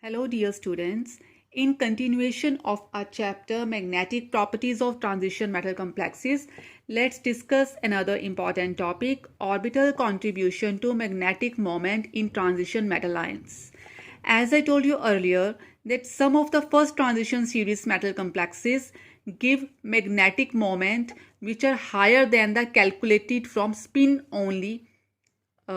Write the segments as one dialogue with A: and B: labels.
A: Hello dear students. In continuation of our chapter Magnetic Properties of Transition Metal Complexes, let's discuss another important topic, orbital contribution to magnetic moment in transition metal ions. As I told you earlier that some of the first transition series metal complexes give magnetic moment which are higher than the calculated from spin only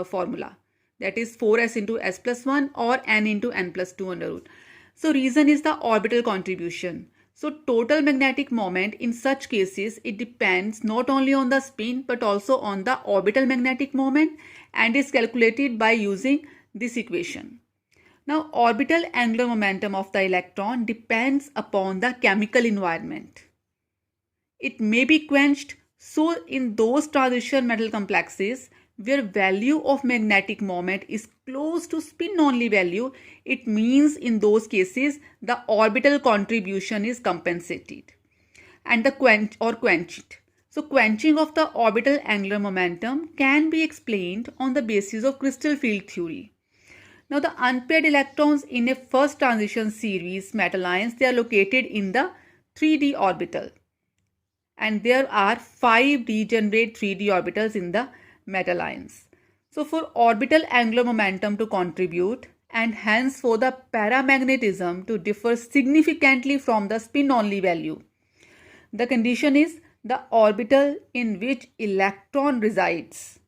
A: formula, that is 4s into s plus 1 or n into n plus 2 under root. So reason is the orbital contribution. So total magnetic moment in such cases, it depends not only on the spin but also on the orbital magnetic moment and is calculated by using this equation. Now orbital angular momentum of the electron depends upon the chemical environment. It may be quenched. So in those transition metal complexes where value of magnetic moment is close to spin only value, it means in those cases the orbital contribution is compensated and the quenched. So quenching of the orbital angular momentum can be explained on the basis of crystal field theory. Now the unpaired electrons in a first transition series metal ions, they are located in the 3d orbital, and there are 5 degenerate 3d orbitals in the metal ions. So for orbital angular momentum to contribute and hence for the paramagnetism to differ significantly from the spin only value, the condition is the orbital in which electron resides,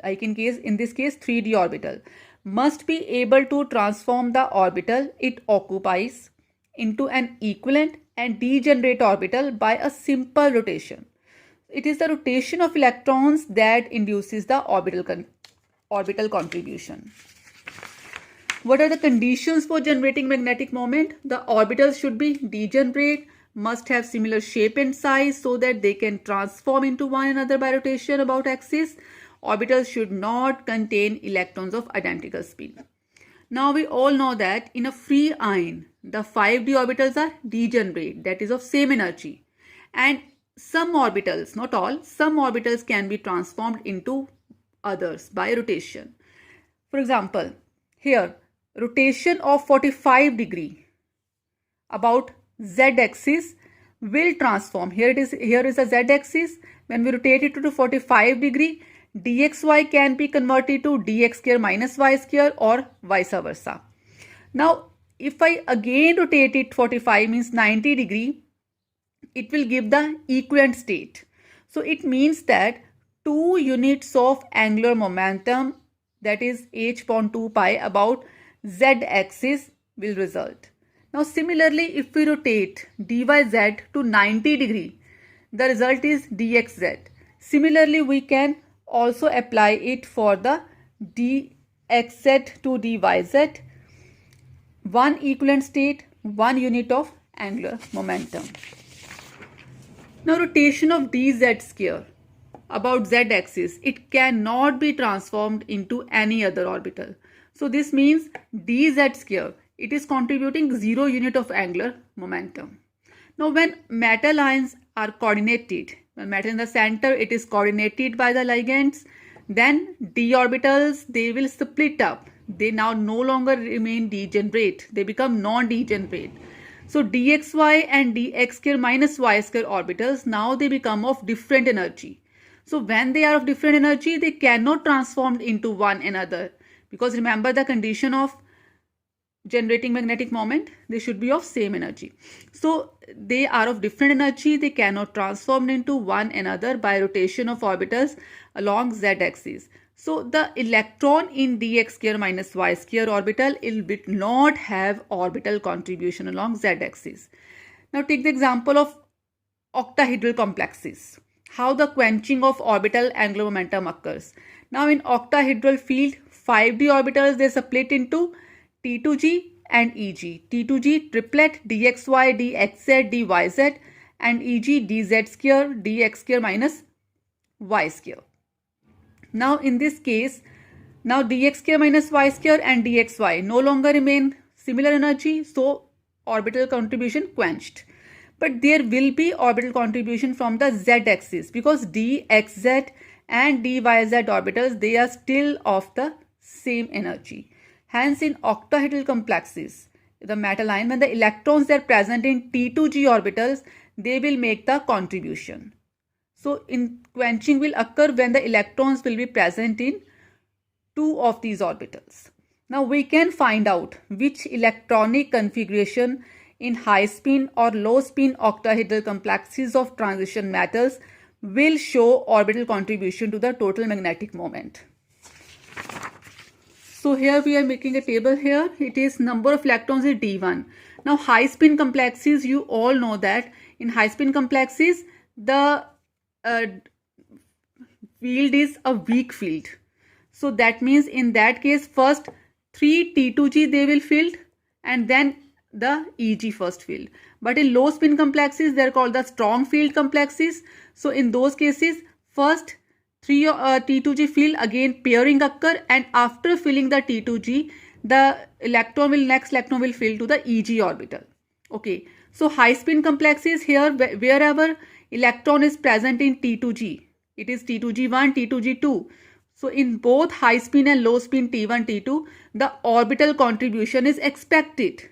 A: like in this case 3d orbital, must be able to transform the orbital it occupies into an equivalent and degenerate orbital by a simple rotation. It is the rotation of electrons that induces the orbital contribution. What are the conditions for generating magnetic moment? The orbitals should be degenerate, must have similar shape and size so that they can transform into one another by rotation about axis. Orbitals should not contain electrons of identical spin. Now we all know that in a free ion, the 5d orbitals are degenerate, that is of same energy, and some orbitals, not all, some orbitals can be transformed into others by rotation. For example, here rotation of 45 degree about z-axis will transform. Here is a z-axis. When we rotate it to 45 degree, dxy can be converted to dx square minus y square or vice versa. Now if I again rotate it 45 means 90 degree, it will give the equivalent state. So it means that 2 units of angular momentum, that is h upon 2 pi about z axis will result. Now similarly, if we rotate dyz to 90 degree, the result is dxz. Similarly, we can also apply it for the dxz to dyz. One equivalent state, 1 unit of angular momentum. Now rotation of dz square about z-axis, it cannot be transformed into any other orbital. So this means dz square, it is contributing 0 unit of angular momentum. Now when metal ions are coordinated, when metal in the center, it is coordinated by the ligands, then d orbitals, they will split up. They now no longer remain degenerate, they become non-degenerate. So dxy and dx square minus y square orbitals, now they become of different energy. So when they are of different energy, they cannot transform into one another, because remember the condition of generating magnetic moment, they should be of same energy. So they are of different energy, they cannot transform into one another by rotation of orbitals along z-axis. So the electron in dx square minus y square orbital, it will not have orbital contribution along z-axis. Now take the example of octahedral complexes. How the quenching of orbital angular momentum occurs. Now in octahedral field, 5d orbitals, they split into T2g and Eg. T2g triplet dxy, dxz, dyz, and Eg dz square, dx square minus y square. Now in this case, now dx square minus y square and dxy no longer remain similar energy, so orbital contribution quenched. But there will be orbital contribution from the z-axis, because dxz and dyz orbitals, they are still of the same energy. Hence in octahedral complexes, the metal ion, when the electrons are present in T2G orbitals, they will make the contribution. So in quenching will occur when the electrons will be present in two of these orbitals. Now we can find out which electronic configuration in high spin or low spin octahedral complexes of transition metals will show orbital contribution to the total magnetic moment. So here we are making a table here. It is number of electrons is D1. Now high spin complexes, you all know that in high spin complexes the field is a weak field. So that means in that case first 3 T2G they will filled and then the EG first field. But in low spin complexes they are called the strong field complexes. So in those cases first 3 T2G field, again pairing occur, and after filling the T2G the next electron will fill to the EG orbital. Okay, so high spin complexes here wherever electron is present in T2G, it is T2G1, T2G2. So in both high spin and low spin T1, T2, the orbital contribution is expected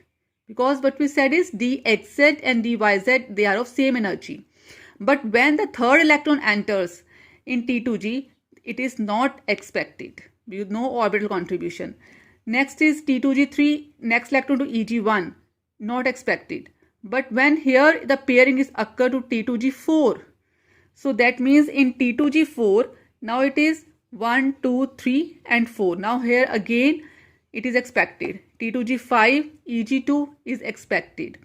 A: because what we said is dxz and dyz, they are of same energy. But when the third electron enters in T2G, it is not expected. No orbital contribution. Next is T2G3, next electron to EG1, not expected. But when here the pairing is occur to T2G4, so that means in T2G4, now it is 1, 2, 3 and 4. Now here again it is expected. T2G5, EG2 is expected.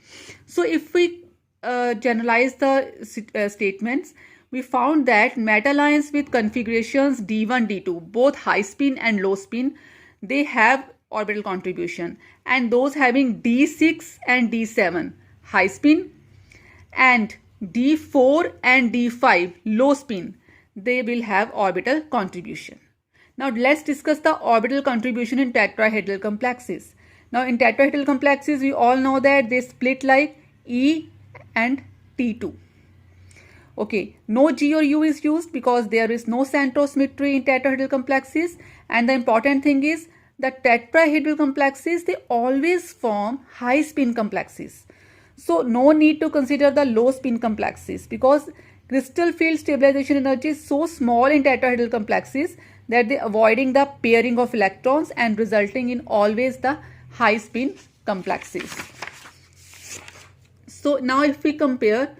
A: So if we generalize the statements, we found that metal ions with configurations D1, D2, both high spin and low spin, they have orbital contribution, and those having D6 and D7 high spin and D4 and D5 low spin, they will have orbital contribution. Now let's discuss the orbital contribution in tetrahedral complexes. Now in tetrahedral complexes we all know that they split like E and T2. Okay, no G or U is used because there is no centrosymmetry in tetrahedral complexes, and the important thing is the tetrahedral complexes, they always form high spin complexes. So no need to consider the low spin complexes because crystal field stabilization energy is so small in tetrahedral complexes that they avoiding the pairing of electrons and resulting in always the high spin complexes. So now if we compare,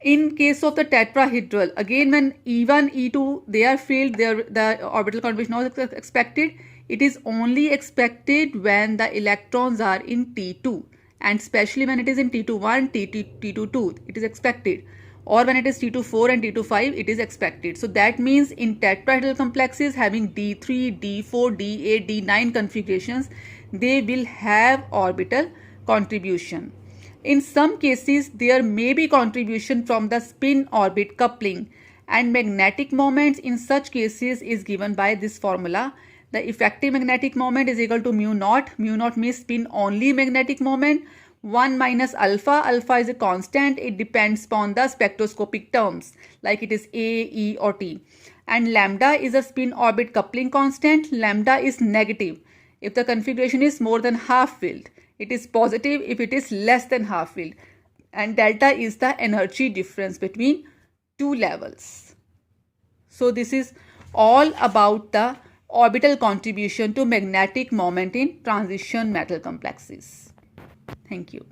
A: in case of the tetrahedral, again when E1, E2 they are filled, the orbital contribution is expected. It is only expected when the electrons are in T2, and especially when it is in T21, T22, it is expected, or when it is T24 and T25, it is expected. So that means in tetrahedral complexes having D3, D4, D8, D9 configurations, they will have orbital contribution. In some cases, there may be contribution from the spin-orbit coupling, and magnetic moments in such cases is given by this formula. The effective magnetic moment is equal to mu naught. Mu naught means spin-only magnetic moment. 1 minus alpha. Alpha is a constant. It depends upon the spectroscopic terms, like it is A, E or T. And lambda is a spin-orbit coupling constant. Lambda is negative if the configuration is more than half filled. It is positive if it is less than half filled, and delta is the energy difference between two levels. So this is all about the orbital contribution to magnetic moment in transition metal complexes. Thank you.